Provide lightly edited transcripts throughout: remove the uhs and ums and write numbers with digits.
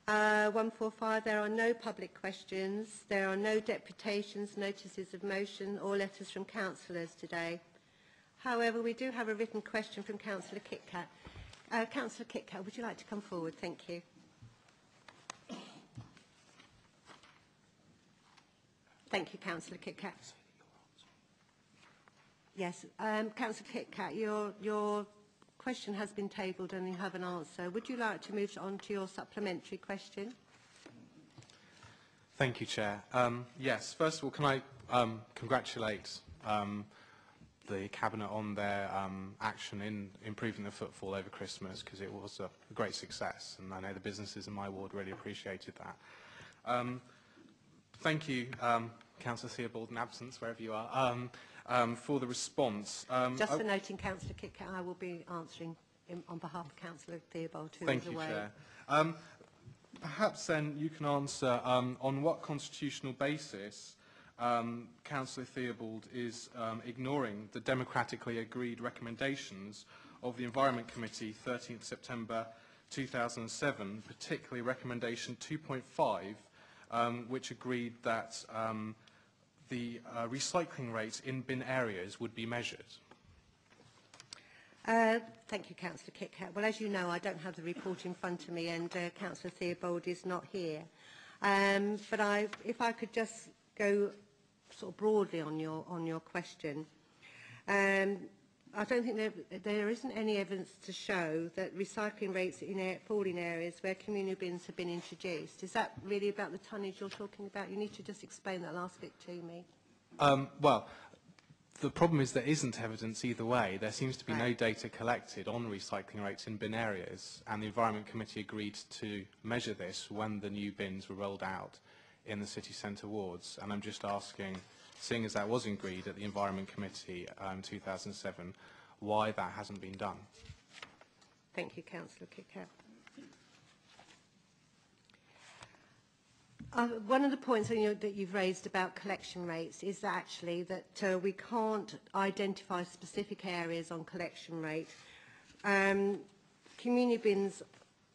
145, there are no public questions. There are no deputations, notices of motion or letters from councillors today. However, we do have a written question from Councillor Kitcat. Councillor Kitcat, would you like to come forward? Thank you. Thank you, Councillor Kitcat. Yes, Councillor Kitcat, your question has been tabled and you have an answer. Would you like to move on to your supplementary question? Thank you, Chair. Yes, first of all, can I congratulate the Cabinet on their action in improving the footfall over Christmas, because it was a great success, and I know the businesses in my ward really appreciated that. Thank you, Councillor Theobald, in absence, wherever you are, for the response. Just for noting, Councillor Kitcat, I will be answering on behalf of Councillor Theobald, who is away. Thank you, Chair. Perhaps then you can answer on what constitutional basis Councillor Theobald is ignoring the democratically agreed recommendations of the Environment Committee 13th September 2007, particularly recommendation 2.5, which agreed that the recycling rates in bin areas would be measured. Thank you, Councillor Kitcat. Well, as you know, I don't have the report in front of me, and Councillor Theobald is not here. But if I could just go sort of broadly on your question. I don't think there isn't any evidence to show that recycling rates fall in areas where communal bins have been introduced. Is that really about the tonnage you're talking about? You need to just explain that last bit to me. Well, the problem is there isn't evidence either way. There seems to be no data collected on recycling rates in bin areas, and the Environment Committee agreed to measure this when the new bins were rolled out in the city centre wards. And I'm just asking, seeing as that was agreed at the Environment Committee in 2007, why that hasn't been done. Thank you, Councillor Kitcat. One of the points that you've raised about collection rates is that actually that we can't identify specific areas on collection rate. Community bins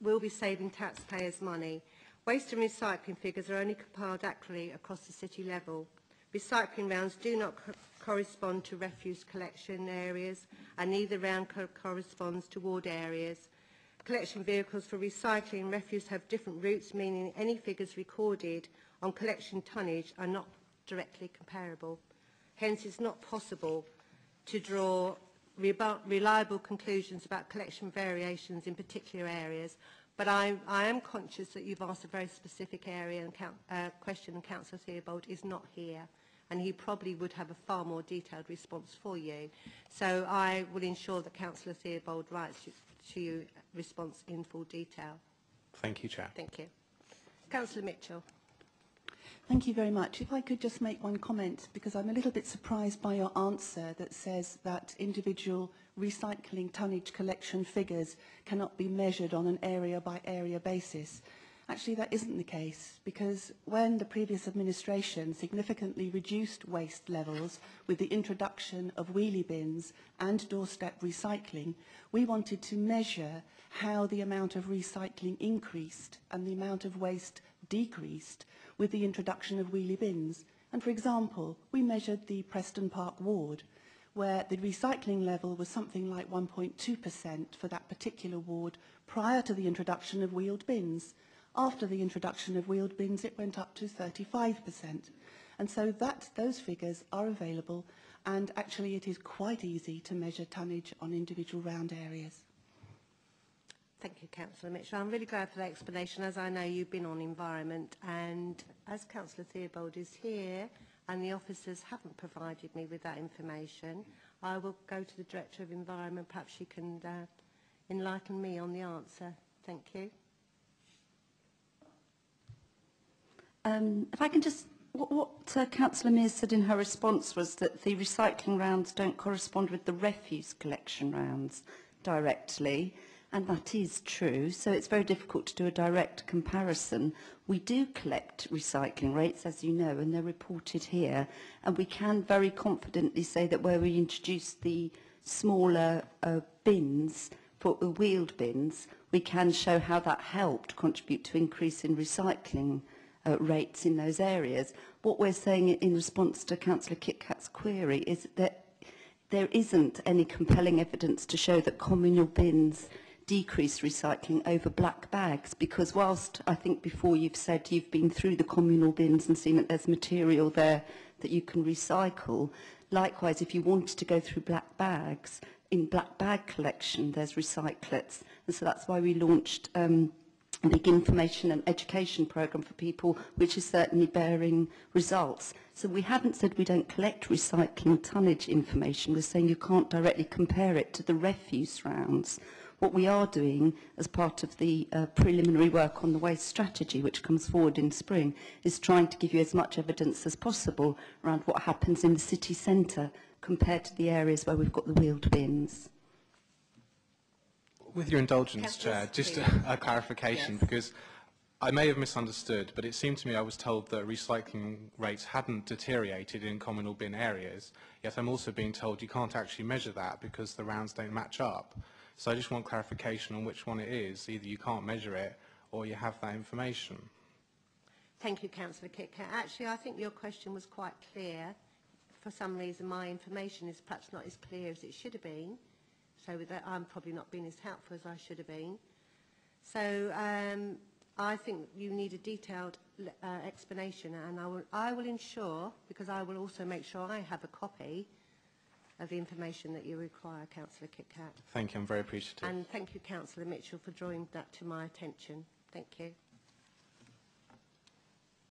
will be saving taxpayers money. Waste and recycling figures are only compiled accurately across the city level. Recycling rounds do not correspond to refuse collection areas, and neither round corresponds to ward areas. Collection vehicles for recycling and refuse have different routes, meaning any figures recorded on collection tonnage are not directly comparable. Hence, it's not possible to draw reliable conclusions about collection variations in particular areas. But I am conscious that you've asked a very specific area and question, and Councillor Theobald is not here, and he probably would have a far more detailed response for you. So I will ensure that Councillor Theobald writes to you a response in full detail. Thank you, Chair. Thank you. Councillor Mitchell. Thank you very much. If I could just make one comment, because I'm a little bit surprised by your answer that says that individual recycling tonnage collection figures cannot be measured on an area-by-area basis. Actually, that isn't the case, because when the previous administration significantly reduced waste levels with the introduction of wheelie bins and doorstep recycling, we wanted to measure how the amount of recycling increased and the amount of waste decreased with the introduction of wheelie bins. And for example, we measured the Preston Park ward, where the recycling level was something like 1.2% for that particular ward prior to the introduction of wheeled bins. After the introduction of wheeled bins, it went up to 35%. And so those figures are available, and actually it is quite easy to measure tonnage on individual round areas. Thank you, Councillor Mitchell. I'm really glad for that explanation, as I know you've been on environment, and as Councillor Theobald is here and the officers haven't provided me with that information, I will go to the Director of Environment. Perhaps she can enlighten me on the answer. Thank you. If I can just, what Councillor Mears said in her response was that the recycling rounds don't correspond with the refuse collection rounds directly, and that is true, so it's very difficult to do a direct comparison. We do collect recycling rates, as you know, and they're reported here, and we can very confidently say that where we introduce the smaller bins, for the wheeled bins, we can show how that helped contribute to increase in recycling rates in those areas. What we're saying in response to Councillor Kitcat's query is that there isn't any compelling evidence to show that communal bins decrease recycling over black bags, because whilst I think before you've said you've been through the communal bins and seen that there's material there that you can recycle, likewise if you wanted to go through black bags, in black bag collection there's recyclates, and so that's why we launched a big information and education programme for people, which is certainly bearing results. So we haven't said we don't collect recycling tonnage information, we're saying you can't directly compare it to the refuse rounds. What we are doing as part of the preliminary work on the waste strategy, which comes forward in spring, is trying to give you as much evidence as possible around what happens in the city centre compared to the areas where we've got the wheeled bins. With your indulgence, Chair, just a clarification, because I may have misunderstood, but it seemed to me I was told that recycling rates hadn't deteriorated in communal bin areas, yet I'm also being told you can't actually measure that because the rounds don't match up. So I just want clarification on which one it is. Either you can't measure it or you have that information. Thank you, Councillor Kitcat. Actually, I think your question was quite clear. For some reason, my information is perhaps not as clear as it should have been. So with that, I'm probably not being as helpful as I should have been. So I think you need a detailed explanation, and I will ensure, because I will also make sure I have a copy of the information that you require, Councillor Kitcat. Thank you, I'm very appreciative. And thank you, Councillor Mitchell, for drawing that to my attention. Thank you.